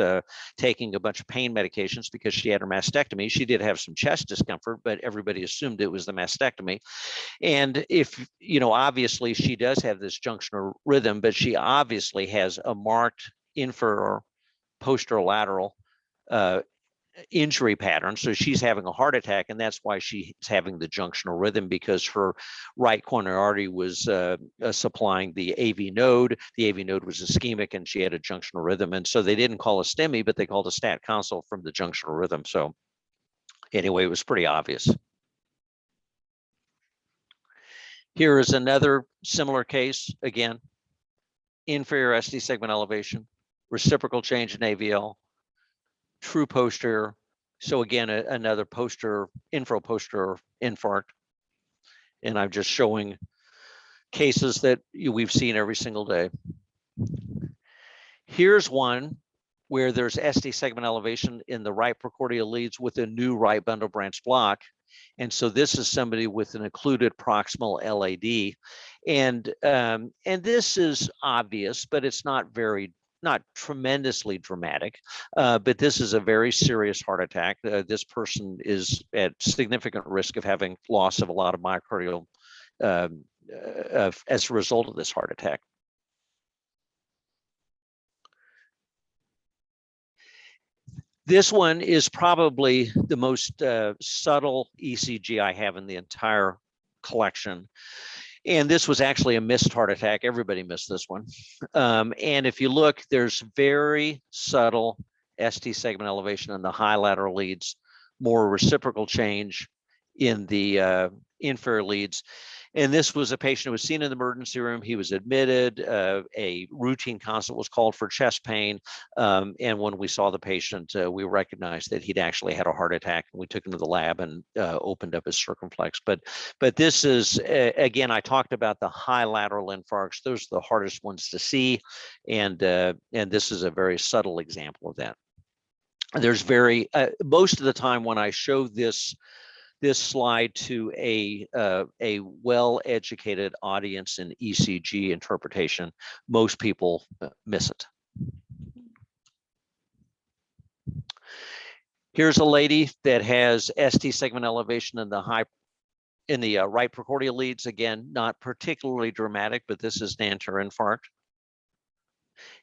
taking a bunch of pain medications because she had her mastectomy. She did have some chest discomfort, but everybody assumed it was the mastectomy. And if, obviously she does have this junctional rhythm, but she obviously has a marked inferior posterolateral injury pattern. So she's having a heart attack, and that's why she's having the junctional rhythm, because her right coronary artery was supplying the AV node. The AV node was ischemic, and she had a junctional rhythm. And so they didn't call a STEMI, but they called a stat consult from the junctional rhythm. So anyway, it was pretty obvious. Here is another similar case. Again, inferior ST segment elevation, reciprocal change in AVL, true posterior. So again, another infra-posterior infarct. And I'm just showing cases that we've seen every single day. Here's one where there's ST segment elevation in the right precordial leads with a new right bundle branch block. And so this is somebody with an occluded proximal LAD. And this is obvious, but it's not tremendously dramatic, but this is a very serious heart attack. This person is at significant risk of having loss of a lot of myocardial as a result of this heart attack. This one is probably the most subtle ECG I have in the entire collection. And this was actually a missed heart attack. Everybody missed this one. And if you look, there's very subtle ST segment elevation in the high lateral leads, more reciprocal change in the inferior leads. And this was a patient who was seen in the emergency room. He was admitted. A routine consult was called for chest pain. And when we saw the patient, we recognized that he'd actually had a heart attack. And we took him to the lab and opened up his circumflex. But this is, again, I talked about the high lateral infarcts. Those are the hardest ones to see. And this is a very subtle example of that. There's most of the time when I show this slide to a well-educated audience in ECG interpretation, most people miss it. Here's a lady that has ST segment elevation in the right precordial leads. Again, not particularly dramatic, but this is an anterior infarct.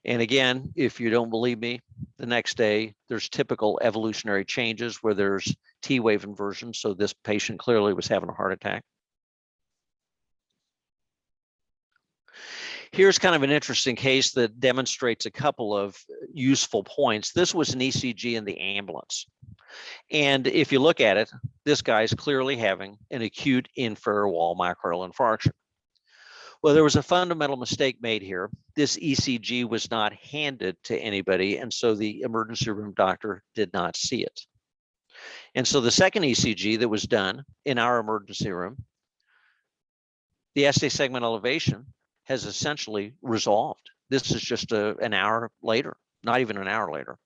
And again, if you don't believe me, the next day there's typical evolutionary changes where there's T-wave inversion. So this patient clearly was having a heart attack. Here's kind of an interesting case that demonstrates a couple of useful points. This was an ECG in the ambulance. And if you look at it, this guy's clearly having an acute inferior wall myocardial infarction. Well, there was a fundamental mistake made here. This ECG was not handed to anybody, and so the emergency room doctor did not see it. And so the second ECG that was done in our emergency room, the ST segment elevation has essentially resolved. This is just an hour later, not even an hour later,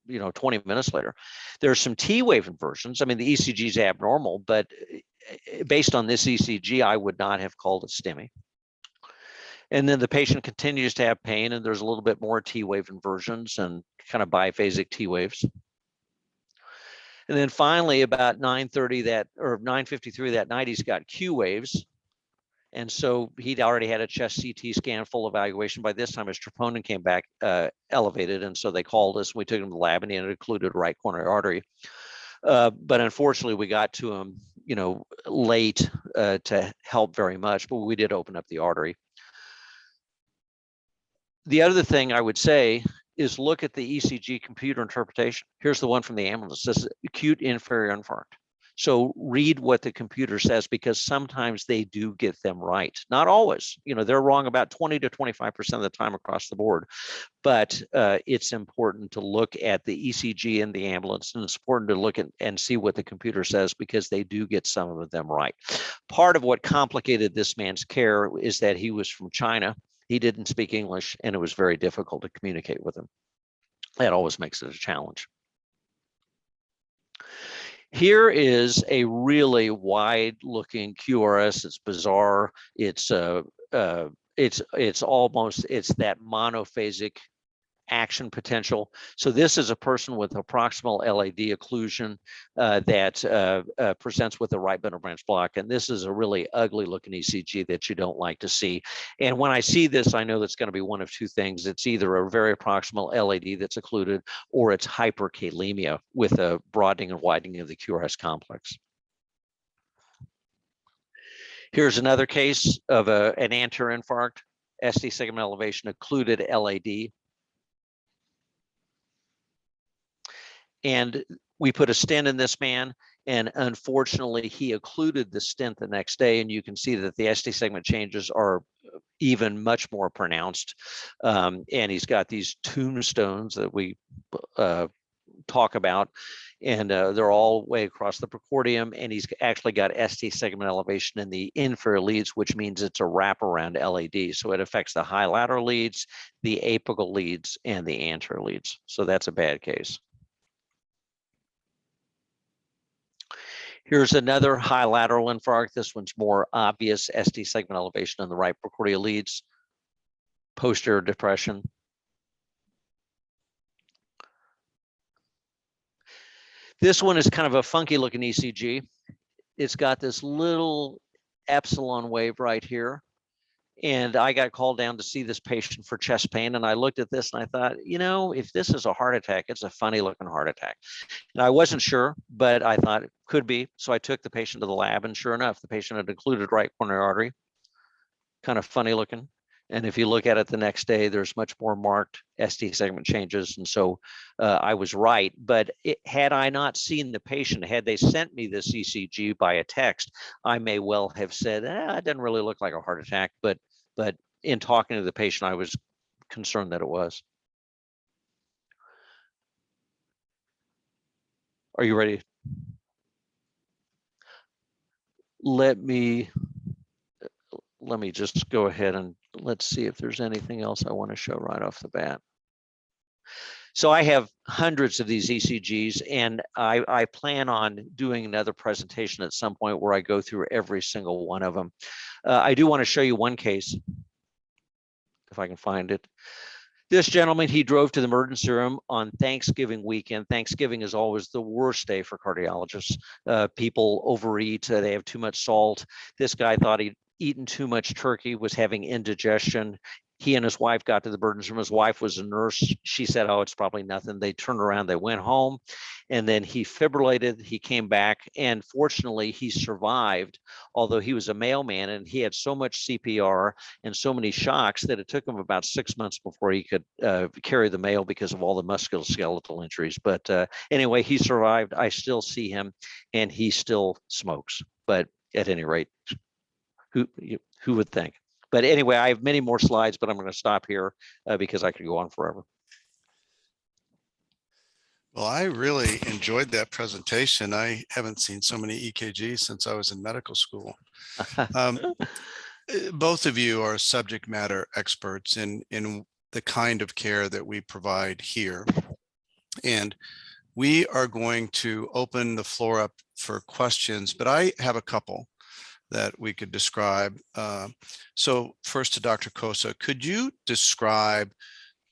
20 minutes later. There's some T-wave inversions. I mean, the ECG is abnormal, but based on this ECG, I would not have called it STEMI. And then the patient continues to have pain, and there's a little bit more T-wave inversions and kind biphasic T-waves. And then finally, about 9:53 that night, he's got Q waves. And so he'd already had a chest CT scan, full evaluation. By this time, his troponin came back elevated, and so they called us. We took him to the lab, and he had occluded right coronary artery. But unfortunately, we got to him, late to help very much. But we did open up the artery. The other thing I would say is look at the ECG computer interpretation. Here's the one from the ambulance. This is acute inferior infarct. So read what the computer says, because sometimes they do get them right. Not always. They're wrong about 20 to 25% of the time across the board. But it's important to look at the ECG in the ambulance, and it's important to look at and see what the computer says, because they do get some of them right. Part of what complicated this man's care is that he was from China. He didn't speak English, and it was very difficult to communicate with him. That always makes it a challenge. Here is a really wide-looking QRS. It's bizarre. It's that monophasic action potential. So this is a person with a proximal LAD occlusion that presents with a right bundle branch block. And this is a really ugly looking ECG that you don't like to see. And when I see this, I know that's going to be one of two things. It's either a very proximal LAD that's occluded, or it's hyperkalemia with a broadening and widening of the QRS complex. Here's another case of an anterior infarct, ST segment elevation, occluded LAD. And we put a stent in this man, and unfortunately, he occluded the stent the next day. And you can see that the ST segment changes are even much more pronounced. And he's got these tombstones that we talk about, and they're all way across the precordium, and he's actually got ST segment elevation in the inferior leads, which means it's a wraparound LAD. So it affects the high lateral leads, the apical leads, and the anterior leads. So that's a bad case. Here's another high lateral infarct. This one's more obvious, ST segment elevation in the right precordial leads, posterior depression. This one is kind of a funky looking ECG. It's got this little epsilon wave right here. And I got called down to see this patient for chest pain. And I looked at this and I thought, you know, if this is a heart attack, it's a funny looking heart attack. And I wasn't sure, but I thought it could be. So I took the patient to the lab, and sure enough, the patient had occluded right coronary artery, kind of funny looking. And if you look at it the next day, there's much more marked ST segment changes. And so I was right. But had I not seen the patient, had they sent me this ECG by a text, I may well have said, it doesn't really look like a heart attack. But in talking to the patient, I was concerned that it was. Are you ready? Let me just go ahead and let's see if there's anything else I want to show right off the bat. So I have hundreds of these ECGs, and I plan on doing another presentation at some point where I go through every single one of them. I do want to show you one case, if I can find it. This gentleman, he drove to the emergency room on Thanksgiving weekend. Thanksgiving is always the worst day for cardiologists. People overeat, they have too much salt. This guy thought he'd eaten too much turkey, was having indigestion. He and his wife got to the emergency room. His wife was a nurse. She said, oh, it's probably nothing. They turned around, they went home, and then he fibrillated. He came back, and fortunately, he survived, although he was a mailman, and he had so much CPR and so many shocks that it took him about 6 months before he could carry the mail because of all the musculoskeletal injuries. But anyway, he survived. I still see him, and he still smokes. But at any rate, who would think? But anyway, I have many more slides, but I'm going to stop here because I could go on forever. Well, I really enjoyed that presentation. I haven't seen so many EKGs since I was in medical school. Both of you are subject matter experts in the kind of care that we provide here. And we are going to open the floor up for questions, but I have a couple that we could describe. So first to Dr. Kosa, could you describe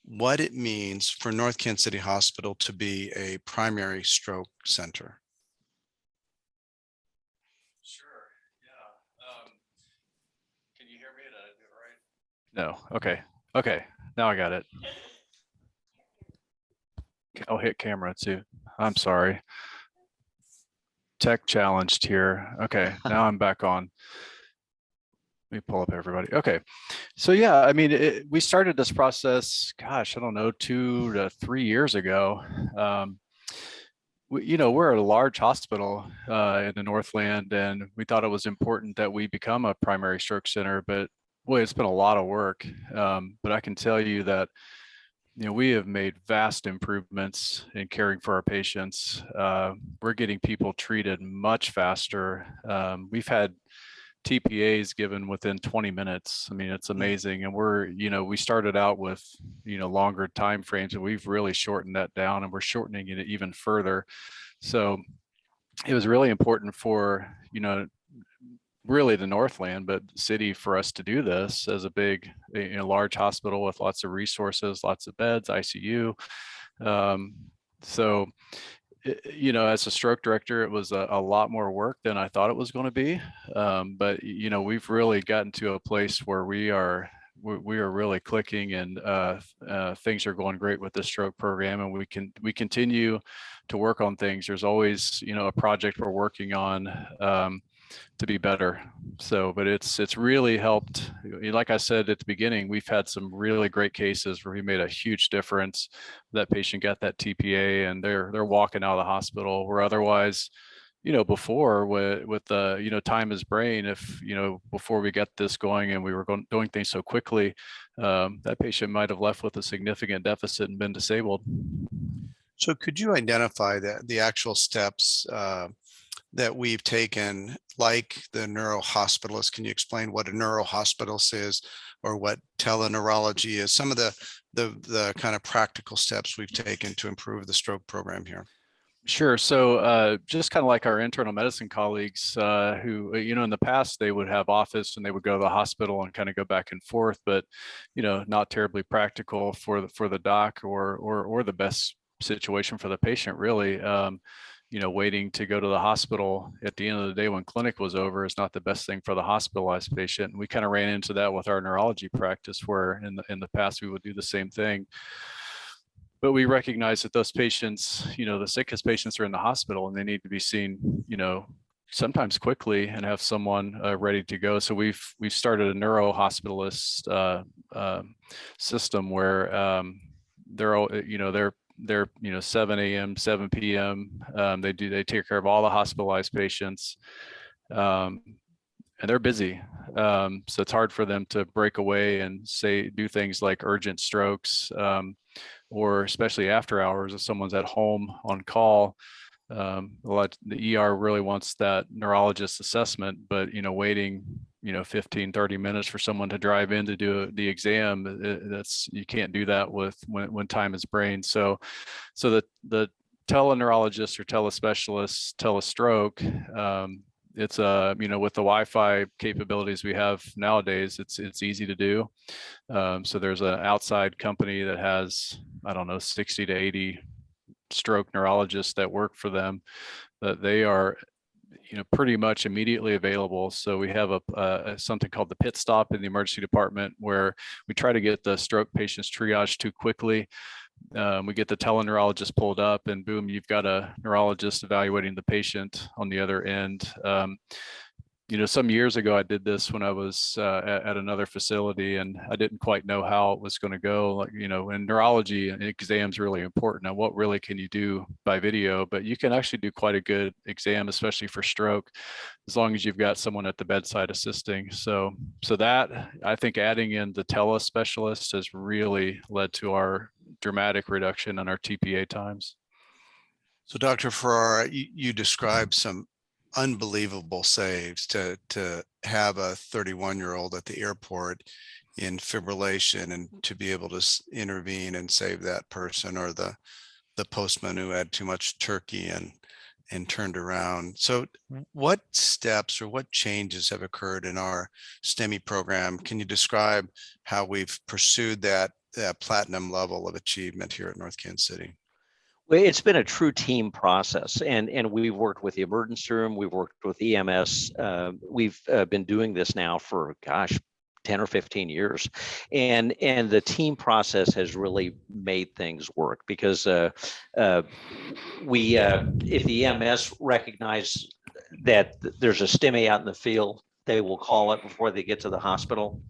what it means for North Kansas City Hospital to be a primary stroke center? Sure, yeah. Can you hear me? Did I do it right? No, okay, now I got it. I'll hit camera too. I'm sorry. Tech challenged here. Okay, now I'm back on. Let me pull up everybody. Okay, so yeah, I mean, we started this process, gosh, I don't know, 2 to 3 years ago. We're a large hospital in the Northland, and we thought it was important that we become a primary stroke center, but boy, it's been a lot of work. But I can tell you that we have made vast improvements in caring for our patients. We're getting people treated much faster. We've had TPAs given within 20 minutes. I mean, it's amazing. And we started out with, longer time frames, and we've really shortened that down, and we're shortening it even further. So it was really important for, really the Northland, but city for us to do this as a big, large hospital with lots of resources, lots of beds, ICU. So, as a stroke director, it was a lot more work than I thought it was going to be. But, we've really gotten to a place where we are really clicking, and things are going great with the stroke program, and we continue to work on things. There's always, a project we're working on to be better. So, but it's really helped. Like I said at the beginning, we've had some really great cases where we made a huge difference. That patient got that TPA and they're walking out of the hospital, where otherwise, before with the, time is brain, if, before we got this going and we were doing things so quickly, that patient might have left with a significant deficit and been disabled. So could you identify the actual steps that we've taken, like the neurohospitalist? Can you explain what a neurohospitalist is, or what teleneurology is? Some of the kind of practical steps we've taken to improve the stroke program here. Sure. So just kind of like our internal medicine colleagues who, in the past, they would have office and they would go to the hospital and kind of go back and forth, but, not terribly practical for the doc or the best situation for the patient, really. Waiting to go to the hospital at the end of the day when clinic was over is not the best thing for the hospitalized patient. And we kind of ran into that with our neurology practice, where in the past we would do the same thing. But we recognize that those patients, the sickest patients are in the hospital and they need to be seen, sometimes quickly, and have someone ready to go. So we've started a neurohospitalist system where they're all, they're 7 a.m., 7 p.m. They take care of all the hospitalized patients, and they're busy. So it's hard for them to break away and do things like urgent strokes, or especially after hours if someone's at home on call. The ER really wants that neurologist assessment, but waiting 15, 30 minutes for someone to drive in to do the exam, you can't do that when time is brain. So the teleneurologist or telespecialist, telestroke, it's with the Wi-Fi capabilities we have nowadays, it's easy to do. So there's an outside company that has, 60 to 80 stroke neurologists that work for them, that they are pretty much immediately available. So we have something called the pit stop in the emergency department, where we try to get the stroke patients triaged too quickly. We get the teleneurologist pulled up, and boom, you've got a neurologist evaluating the patient on the other end. Some years ago, I did this when I was at another facility, and I didn't quite know how it was going to go. In neurology, an exam's really important. Now, what really can you do by video? But you can actually do quite a good exam, especially for stroke, as long as you've got someone at the bedside assisting. So that, I think, adding in the telespecialist has really led to our dramatic reduction in our TPA times. So Dr. Farrar, you described some unbelievable saves to have a 31-year-old at the airport in fibrillation, and to be able to intervene and save that person, or the postman who had too much turkey and turned around. So what steps or what changes have occurred in our STEMI program? Can you describe how we've pursued that platinum level of achievement here at North Kansas City? Well, it's been a true team process, and we've worked with the emergency room, we've worked with EMS. We've been doing this now for, 10 or 15 years, and the team process has really made things work, because if the EMS recognize that there's a STEMI out in the field, they will call it before they get to the hospital.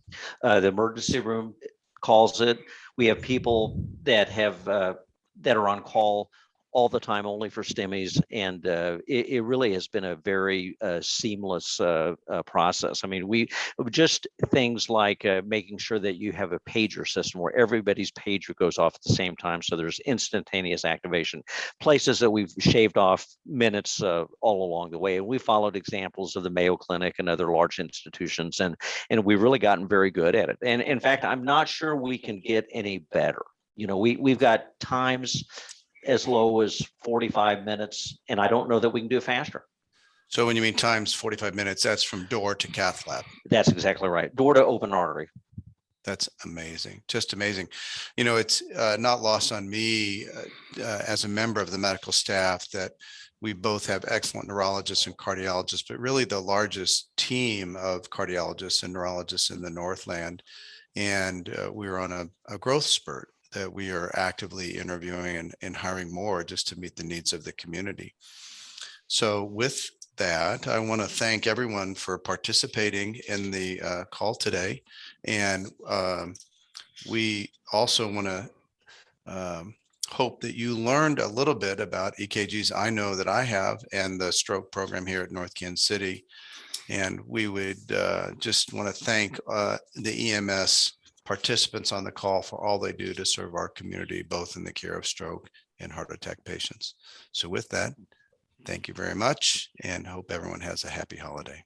The emergency room calls it. We have people that are on call all the time, only for STEMIs, and it really has been a very seamless process. I mean, we just things like making sure that you have a pager system where everybody's pager goes off at the same time, so there's instantaneous activation. Places that we've shaved off minutes all along the way, and we followed examples of the Mayo Clinic and other large institutions, and we've really gotten very good at it. And in fact, I'm not sure we can get any better. We've got times as low as 45 minutes, and I don't know that we can do it faster. So when you mean times 45 minutes, that's from door to cath lab. That's exactly right. Door to open artery. That's amazing, just amazing. You know, it's not lost on me as a member of the medical staff that we both have excellent neurologists and cardiologists, but really the largest team of cardiologists and neurologists in the Northland. And we're on a growth spurt that we are actively interviewing and hiring more just to meet the needs of the community. So with that, I want to thank everyone for participating in the call today. And we also want to hope that you learned a little bit about EKGs. I know that I have, and the stroke program here at North Kansas City. And we would just want to thank the EMS participants on the call for all they do to serve our community, both in the care of stroke and heart attack patients. So with that, thank you very much, and hope everyone has a happy holiday.